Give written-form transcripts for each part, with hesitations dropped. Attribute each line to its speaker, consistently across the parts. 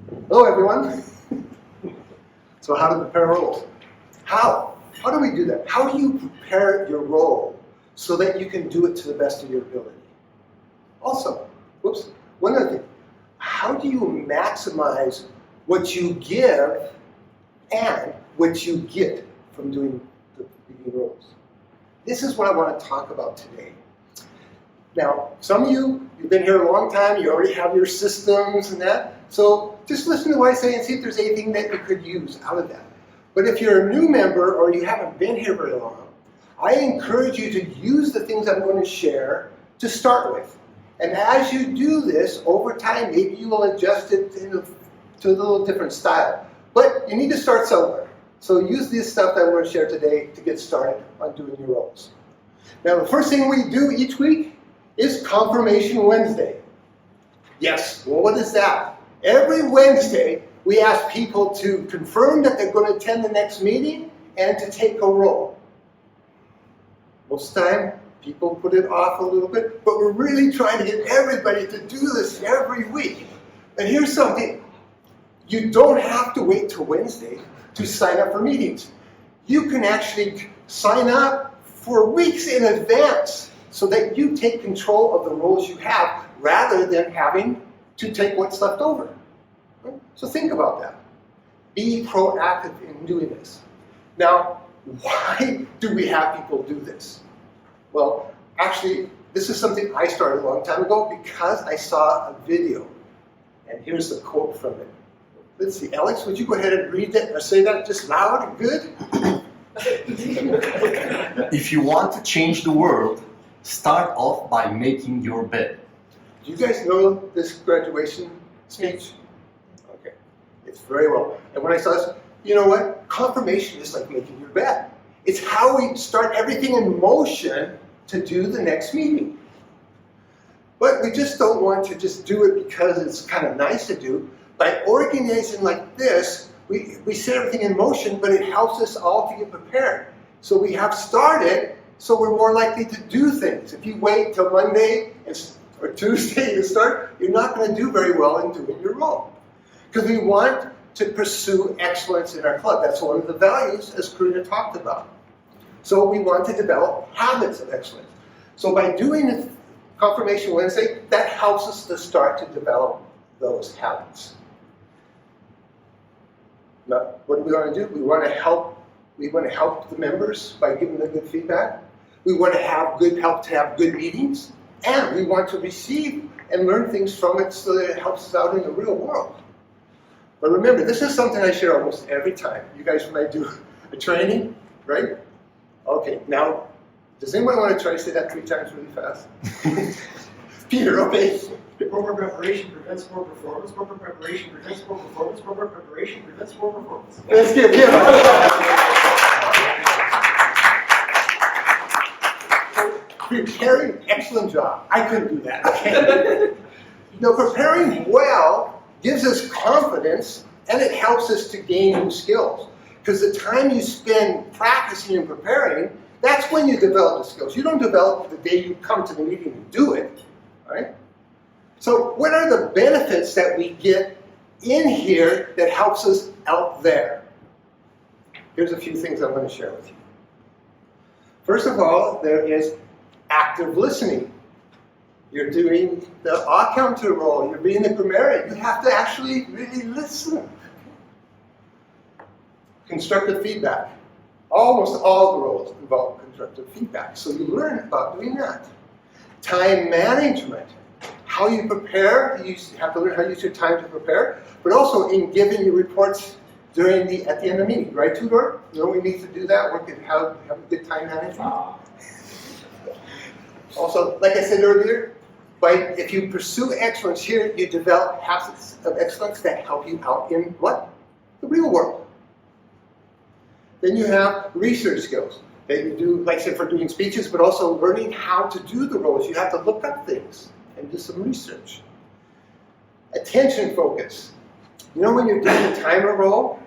Speaker 1: Hello, everyone. So how to prepare roles? How? How do we do that? How do you prepare your role so that you can do it to the best of your ability? Also, one other thing. How do you maximize what you give and what you get from doing the leading roles? This is what I want to talk about today. Now, some of you, you've been here a long time, you already have your systems and that, so just listen to what I say and see if there's anything that you could use out of that. But if you're a new member or you haven't been here very long, I encourage you to use the things I'm going to share to start with. And as you do this, over time, maybe you will adjust it to a little different style. But you need to start somewhere. So use this stuff that I'm going to share today to get started on doing your roles. Now, the first thing we do each week is Confirmation Wednesday. Yes, well, what is that? Every Wednesday, we ask people to confirm that they're going to attend the next meeting and to take a role. Most of the time, people put it off a little bit, but we're really trying to get everybody to do this every week. And here's something. You don't have to wait till Wednesday to sign up for meetings. You can actually sign up for weeks in advance so that you take control of the roles you have rather than having to take what's left over. Right? So think about that. Be proactive in doing this. Now, why do we have people do this? Well, actually, this is something I started a long time ago because I saw a video. And here's the quote from it. Let's see, Alex, would you go ahead and read that or say that just loud and good?
Speaker 2: If you want to change the world, start off by making your bed.
Speaker 1: Do you guys know this graduation speech? Okay, it's very well. And when I saw this, you know what? Confirmation is like making your bed. It's how we start everything in motion to do the next meeting. But we just don't want to just do it because it's kind of nice to do. By organizing like this, we set everything in motion, but it helps us all to get prepared. So we have started, so we're more likely to do things. If you wait till Monday or Tuesday to start, you're not going to do very well in doing your role. Because we want to pursue excellence in our club. That's one of the values, as Karina talked about. So we want to develop habits of excellence. So by doing Confirmation Wednesday, that helps us to start to develop those habits. Now, what do we want to do? We want to help the members by giving them good feedback. We want to have good meetings, and we want to receive and learn things from it so that it helps us out in the real world. But remember, this is something I share almost every time. You guys, when I do a training, right? Okay, now, does anyone want to try to say that 3 times really fast? Peter, okay.
Speaker 3: Proper preparation prevents poor performance. Proper preparation prevents poor performance. Proper preparation prevents poor performance.
Speaker 1: Let's give him. Preparing, excellent job. I couldn't do that. Okay. Preparing well gives us confidence and it helps us to gain new skills. Because the time you spend practicing and preparing, that's when you develop the skills. You don't develop the day you come to the meeting and do it, right? So what are the benefits that we get in here that helps us out there? Here's a few things I'm going to share with you. First of all, there is active listening. You're doing the counter role, you're being the grammarian. You have to actually really listen. Constructive feedback. Almost all the roles involve constructive feedback, so you learn about doing that. Time management. How you prepare, you have to learn how to use your time to prepare, but also in giving your reports at the end of the meeting, right, Tudor? We need to do that, work at how have a good time management. Also, like I said earlier, if you pursue excellence here, you develop habits of excellence that help you out in what? The real world. Then you have research skills that you do, like I said, for doing speeches, but also learning how to do the roles. You have to look up things and do some research. Attention focus. When you're doing a timer role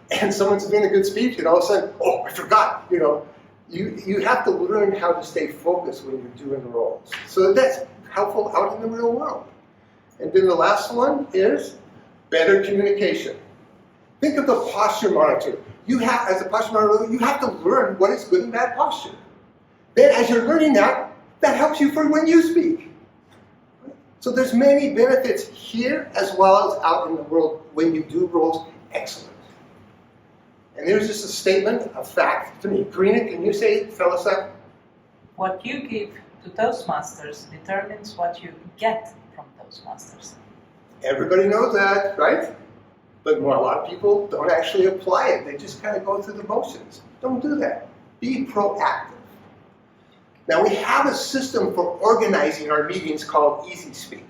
Speaker 1: and someone's doing a good speech and all of a sudden, oh, I forgot, you have to learn how to stay focused when you're doing the roles. So that's helpful out in the real world. And then the last one is better communication. Think of the posture monitor. You have, as a posture monitor, you have to learn what is good and bad posture. Then as you're learning that, that helps you for when you speak. So there's many benefits here as well as out in the world when you do roles. Excellent. And here's just a statement, a fact to me. Karina, can you say it, Felisa?
Speaker 4: What you give to Toastmasters determines what you get from Toastmasters.
Speaker 1: Everybody knows that, right? But a lot of people don't actually apply it. They just kind of go through the motions. Don't do that. Be proactive. Now we have a system for organizing our meetings called Easy Speak.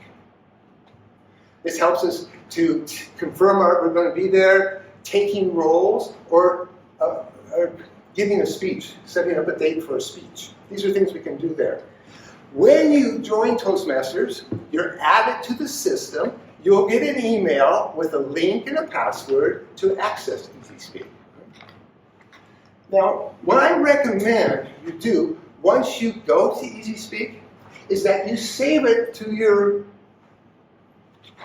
Speaker 1: This helps us to confirm we're going to be there, taking roles, or giving a speech, setting up a date for a speech. These are things we can do there. When you join Toastmasters, you're added to the system. You'll get an email with a link and a password to access Easy Speak. Now, what I recommend you do once you go to Easy Speak is that you save it to your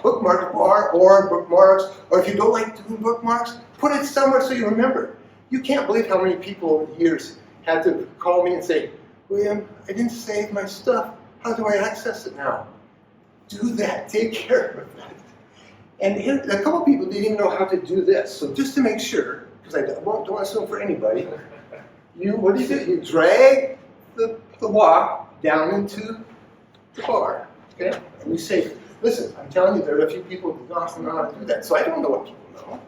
Speaker 1: bookmark bar or bookmarks, or if you don't like doing bookmarks, put it somewhere so you remember. You can't believe how many people over the years had to call me and say, William, I didn't save my stuff. How do I access it now? Do that. Take care of that. And here, a couple people didn't even know how to do this. So just to make sure, because I don't want to assume for anybody, what do? You drag the walk down into the bar, okay? And you say, listen, I'm telling you, there are a few people who don't know how to do that. So I don't know what people know.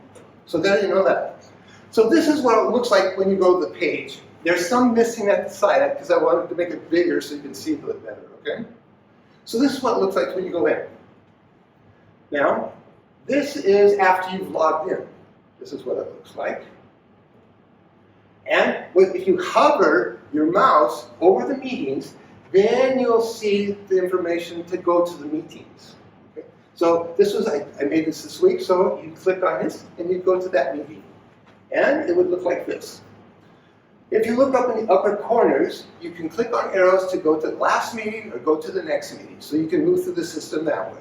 Speaker 1: So there you know that. So this is what it looks like when you go to the page. There's some missing at the side because I wanted to make it bigger so you can see it a little better, okay? So this is what it looks like when you go in. Now, this is after you've logged in. This is what it looks like. And if you hover your mouse over the meetings, then you'll see the information to go to the meetings. Okay? So this was, I made this week, so you click on this and you go to that meeting. And it would look like this. If you look up in the upper corners, you can click on arrows to go to the last meeting or go to the next meeting. So you can move through the system that way.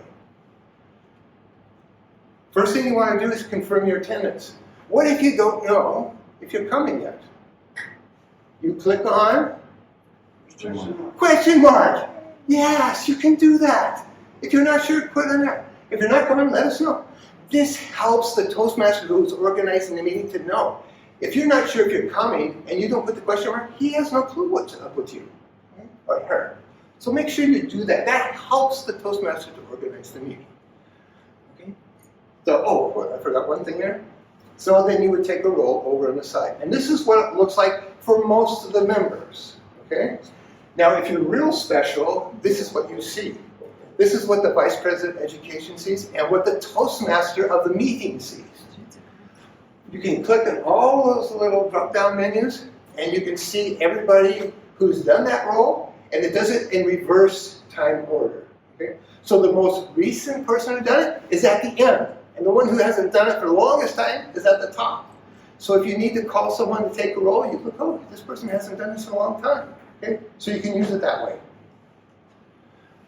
Speaker 1: First thing you want to do is confirm your attendance. What if you don't know if you're coming yet? You click on question mark. Yes, you can do that. If you're not sure, put on that. If you're not coming, let us know. This helps the Toastmaster who's organizing the meeting to know. If you're not sure if you're coming and you don't put the question mark, he has no clue what's up with you or her. So make sure you do that. That helps the Toastmaster to organize the meeting. Okay? So, I forgot one thing there. So then you would take a roll over on the side. And this is what it looks like for most of the members. Okay? Now, if you're real special, this is what you see. This is what the Vice President of Education sees and what the Toastmaster of the meeting sees. You can click on all those little drop-down menus, and you can see everybody who's done that role, and it does it in reverse time order. Okay? So the most recent person who done it is at the end, and the one who hasn't done it for the longest time is at the top. So if you need to call someone to take a role, you look, oh, this person hasn't done this in a long time. Okay? So you can use it that way.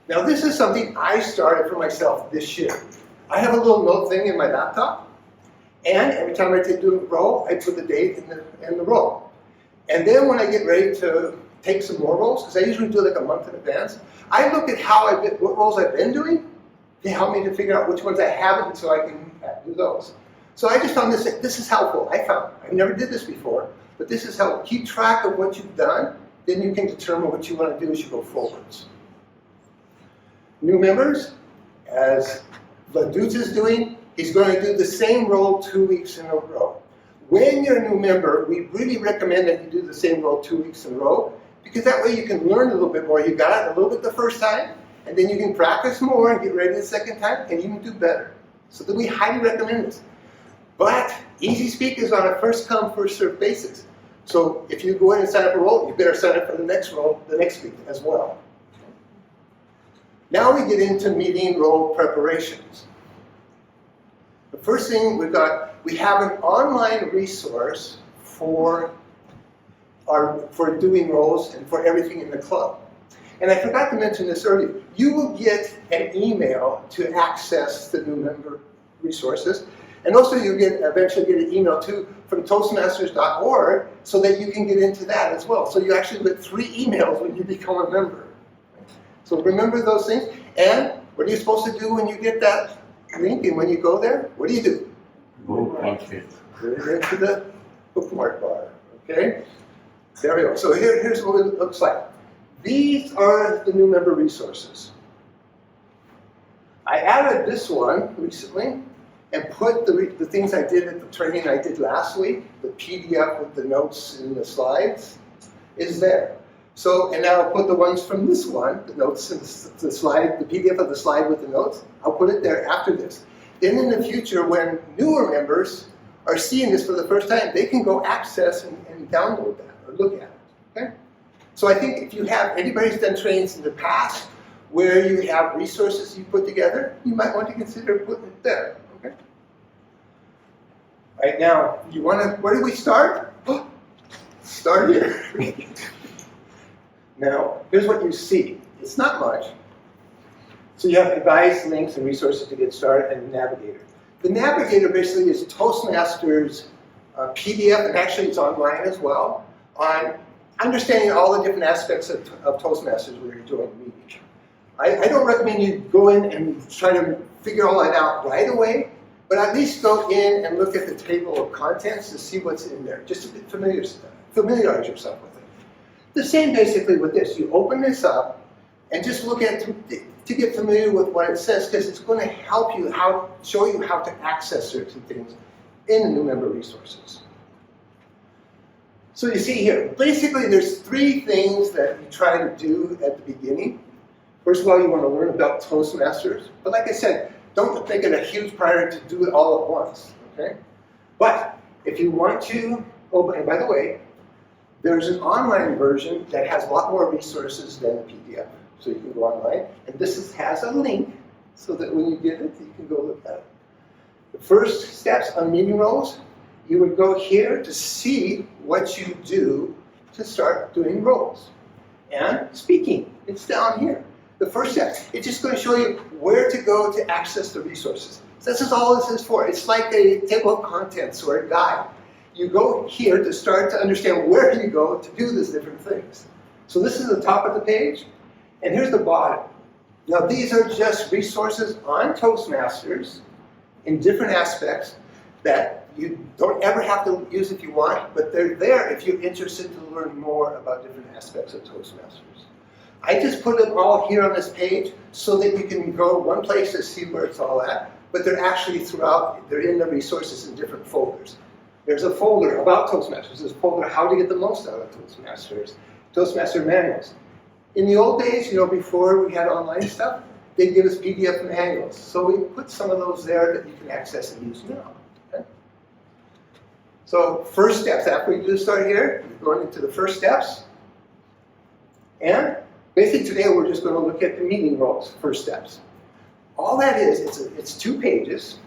Speaker 1: Now this is something I started for myself this year. I have a little note thing in my laptop, and every time I do a role, I put the date in the role. And then when I get ready to take some more roles, because I usually do like a month in advance, I look at what roles I've been doing. They help me to figure out which ones I haven't so I can do those. So I just found this is helpful. I never did this before, but this is helpful. Keep track of what you've done, then you can determine what you want to do as you go forwards. New members, as Ladutz is doing, he's going to do the same role 2 weeks in a row. When you're a new member, we really recommend that you do the same role 2 weeks in a row, because that way you can learn a little bit more. You got it a little bit the first time, and then you can practice more and get ready the second time, and you can do better. So that we highly recommend this. But Easy Speak is on a first come, first served basis. So if you go in and sign up a role, you better sign up for the next role the next week as well. Now we get into meeting role preparations. The first thing we have an online resource for doing roles and for everything in the club. And I forgot to mention this earlier. You will get an email to access the new member resources. And also you eventually get an email too from Toastmasters.org so that you can get into that as well. So you actually get 3 emails when you become a member. So remember those things. And what are you supposed to do when you get that link and when you go there? What do?
Speaker 2: Bookmark it.
Speaker 1: Put it into the bookmark bar. Okay? There we go. So here's what it looks like. These are the new member resources. I added this one recently and put the things I did at the training I did last week, the PDF with the notes and the slides, is there. So, and now I'll put the ones from this one, the notes and the slide, the PDF of the slide with the notes, I'll put it there after this. Then in the future, when newer members are seeing this for the first time, they can go access and download that or look at it, okay? So I think if you have, anybody's done trainings in the past where you have resources you put together, you might want to consider putting it there, okay? Right now, you want to, where do we start? Start here. Now, here's what you see. It's not much. So you have advice, links, and resources to get started, and the navigator. The navigator basically is Toastmasters PDF, and actually it's online as well, on understanding all the different aspects of Toastmasters where you're doing meeting. I don't recommend you go in and try to figure all that out right away, but at least go in and look at the table of contents to see what's in there, just to familiarize yourself with it. The same basically with this. You open this up and just look at it to get familiar with what it says, because it's going to help you, show you how to access certain things in the new member resources. So you see here, basically there's 3 things that you try to do at the beginning. First of all, you want to learn about Toastmasters. But like I said, don't make it a huge priority to do it all at once, okay? But if you want to, oh, and by the way, there's an online version that has a lot more resources than the PDF. So you can go online, and this has a link so that when you get it, you can go look at it. The first steps on meeting roles, you would go here to see what you do to start doing roles. And speaking, it's down here. The first step, it's just going to show you where to go to access the resources. So this is all this is for. It's like a table of contents or a guide. You go here to start to understand where you go to do these different things. So this is the top of the page, and here's the bottom. Now these are just resources on Toastmasters in different aspects that you don't ever have to use if you want, but they're there if you're interested to learn more about different aspects of Toastmasters. I just put them all here on this page so that you can go one place to see where it's all at, but they're actually throughout, they're in the resources in different folders. There's a folder about Toastmasters. There's a folder how to get the most out of Toastmasters, Toastmaster manuals. In the old days, before we had online stuff, they'd give us PDF manuals. So we put some of those there that you can access and use now. Okay? So first steps, after we do start here, we're going into the first steps. And basically today we're just going to look at the meeting roles, first steps. All that is, it's 2 pages.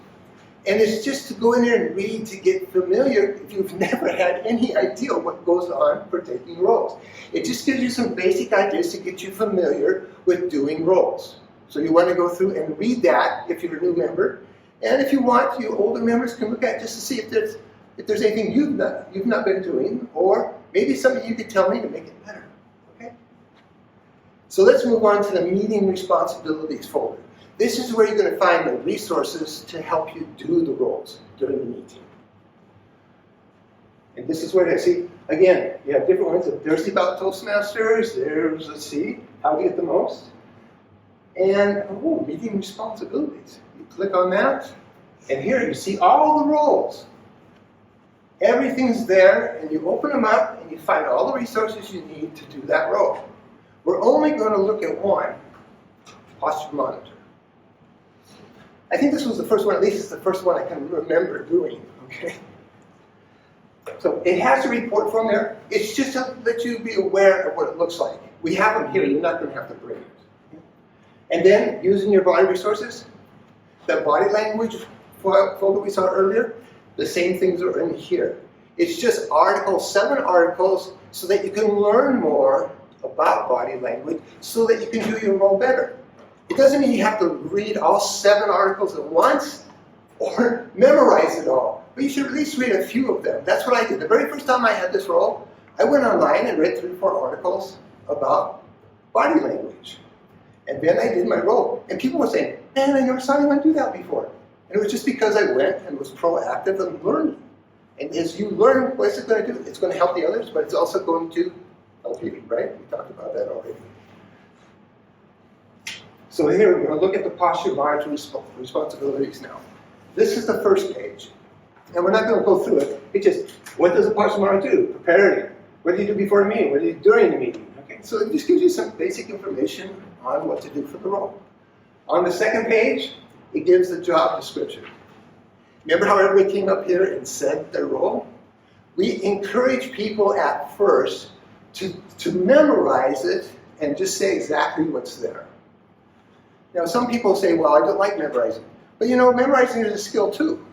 Speaker 1: And it's just to go in there and read to get familiar if you've never had any idea what goes on for taking roles. It just gives you some basic ideas to get you familiar with doing roles. So you want to go through and read that if you're a new member. And if you want, you older members can look at it just to see if there's anything you've not been doing, or maybe something you could tell me to make it better. Okay? So let's move on to the meeting responsibilities folder. This is where you're going to find the resources to help you do the roles during the meeting. And this is where I see, again, you have different ones. There's about Toastmasters, there's, let's see, how to get the most. And, meeting responsibilities. You click on that, and here you see all the roles. Everything's there, and you open them up, and you find all the resources you need to do that role. We're only going to look at one, posture monitor. I think this was the first one, at least it's the first one I can remember doing, okay? So it has a report from there. It's just to let you be aware of what it looks like. We have them here, you're not going to have to bring it. And then, using your body resources, that body language folder we saw earlier, the same things are in here. It's just articles, 7 articles, so that you can learn more about body language, so that you can do your role better. It doesn't mean you have to read all 7 articles at once, or memorize it all. But you should at least read a few of them. That's what I did. The very first time I had this role, I went online and read 3 or 4 articles about body language. And then I did my role. And people were saying, man, I never saw anyone do that before. And it was just because I went and was proactive in learning. And as you learn, what's it going to do? It's going to help the others, but it's also going to help you, right? We talked about that already. So here, we're going to look at the posture monitoring responsibilities now. This is the first page. And we're not going to go through it. It's just, what does a posture monitor do? Preparing. What do you do before a meeting? What do you do during the meeting? Okay, so it just gives you some basic information on what to do for the role. On the second page, it gives the job description. Remember how everybody came up here and said their role? We encourage people at first to memorize it and just say exactly what's there. Now, some people say, well, I don't like memorizing. But you know, memorizing is a skill too.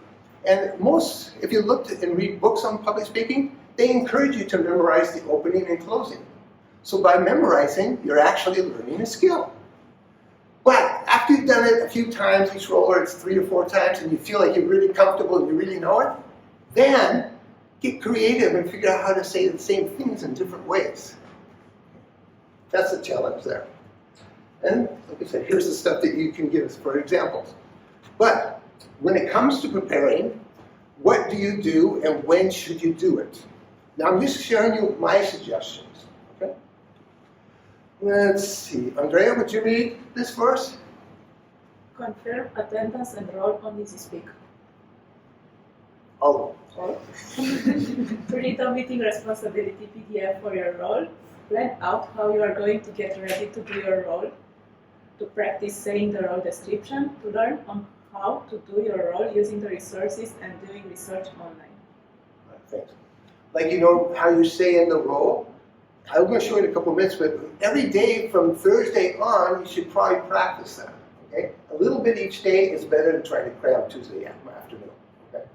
Speaker 1: And most, if you look and read books on public speaking, they encourage you to memorize the opening and closing. So by memorizing, you're actually learning a skill. But after you've done it a few times, each role, or it's 3 or 4 times, and you feel like you're really comfortable and you really know it, then get creative and figure out how to say the same things in different ways. That's the challenge there. And like I said, here's the stuff that you can give us for examples. But when it comes to preparing, what do you do and when should you do it? Now I'm just sharing you my suggestions. Okay? Let's see. Andrea, would you read this verse?
Speaker 5: Confirm attendance and roll on easy speak.
Speaker 1: Oh.
Speaker 5: Create a meeting responsibility PDF for your role. Plan out how you are going to get ready to do your role. To practice saying the role description. To learn on how to do your role using the resources and doing research online.
Speaker 1: Thanks. Like you know how you say in the role? I'm going to show you in a couple of minutes, but every day from Thursday on, you should probably practice that. Okay? A little bit each day is better than trying to cram Tuesday afternoon. Okay?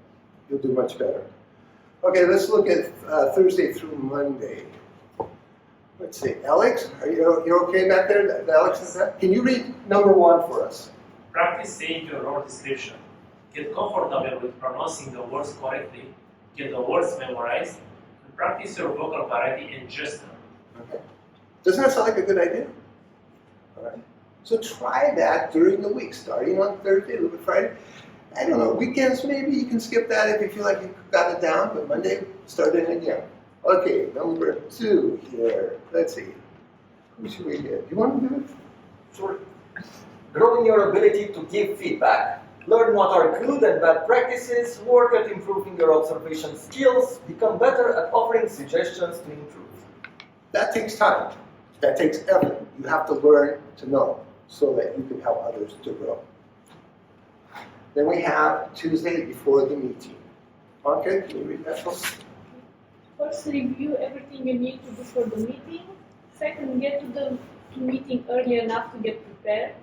Speaker 1: You'll do much better. Okay, let's look at Thursday through Monday. Let's see. Alex, you're okay back there? Alex is that? Can you read number 1 for us?
Speaker 6: Practice saying your role description. Get comfortable with pronouncing the words correctly. Get the words memorized. And practice your vocal variety and gesture.
Speaker 1: Okay. Doesn't that sound like a good idea? All right. So try that during the week, starting on Thursday, a little bit Friday. I don't know, weekends maybe you can skip that if you feel like you got it down, but Monday, start it again. Okay, number 2 here. Let's see. Who should we get? You want to do it?
Speaker 7: Sure. Growing your ability to give feedback. Learn what are good and bad practices, work at improving your observation skills, become better at offering suggestions to improve.
Speaker 1: That takes time. That takes effort. You have to learn to know so that you can help others to grow. Then we have Tuesday before the meeting. Okay, can you read that one?
Speaker 8: First, review everything you need to do for the meeting. Second, get to the meeting early enough to get prepared.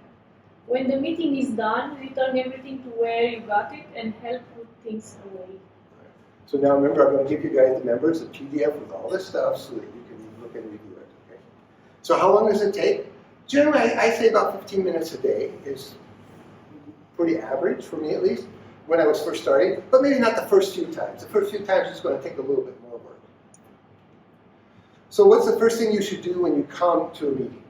Speaker 8: When the meeting is done, return everything to where you got it and help put things away.
Speaker 1: So now remember, I'm going to give you guys the members a PDF with all this stuff so that you can look and review it. Okay? So how long does it take? Generally, I say about 15 minutes a day is pretty average for me at least when I was first starting, but maybe not the first few times. The first few times it's going to take a little bit more work. So what's the first thing you should do when you come to a meeting?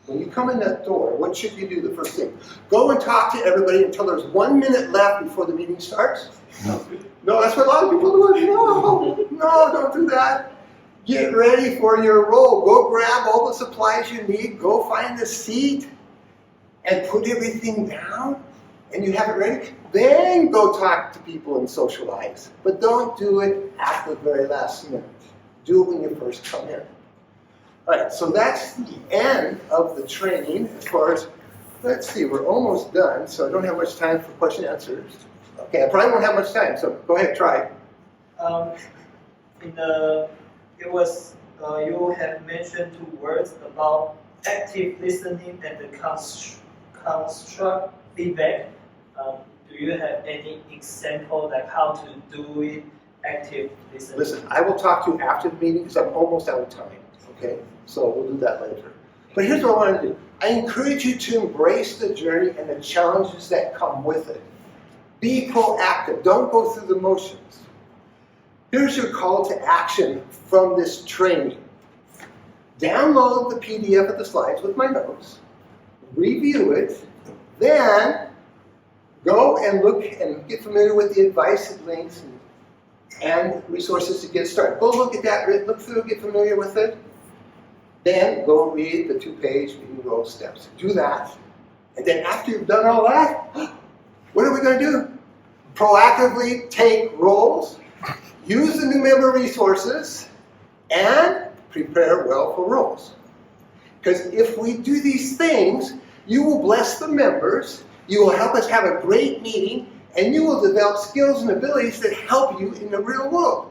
Speaker 1: When you come in that door, what should you do the first thing? Go and talk to everybody until there's 1 minute left before the meeting starts? No, that's what a lot of people do. No, don't do that. Get ready for your role. Go grab all the supplies you need. Go find a seat and put everything down. And you have it ready. Then go talk to people and socialize. But don't do it at the very last minute. Do it when you first come in. All right, so that's the end of the training as far as, let's see, we're almost done, so I don't have much time for question and answers. Okay, I probably won't have much time, so go ahead, try.
Speaker 7: You have mentioned 2 words about active listening and the construct feedback. Do you have any example like how to do it, active listening?
Speaker 1: Listen, I will talk to you after the meeting because I'm almost out of time, okay? So we'll do that later. But here's what I want to do. I encourage you to embrace the journey and the challenges that come with it. Be proactive. Don't go through the motions. Here's your call to action from this training. Download the PDF of the slides with my notes. Review it. Then go and look and get familiar with the advice and links and resources to get started. Go look at that, look through, get familiar with it. Then go read the 2-page meeting role steps. Do that. And then after you've done all that, what are we going to do? Proactively take roles, use the new member resources, and prepare well for roles. Because if we do these things, you will bless the members, you will help us have a great meeting, and you will develop skills and abilities that help you in the real world.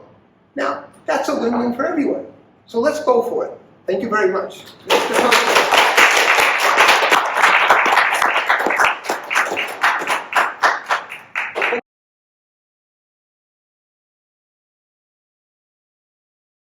Speaker 1: Now, that's a win-win for everyone. So let's go for it. Thank you very much. Mr. Thompson.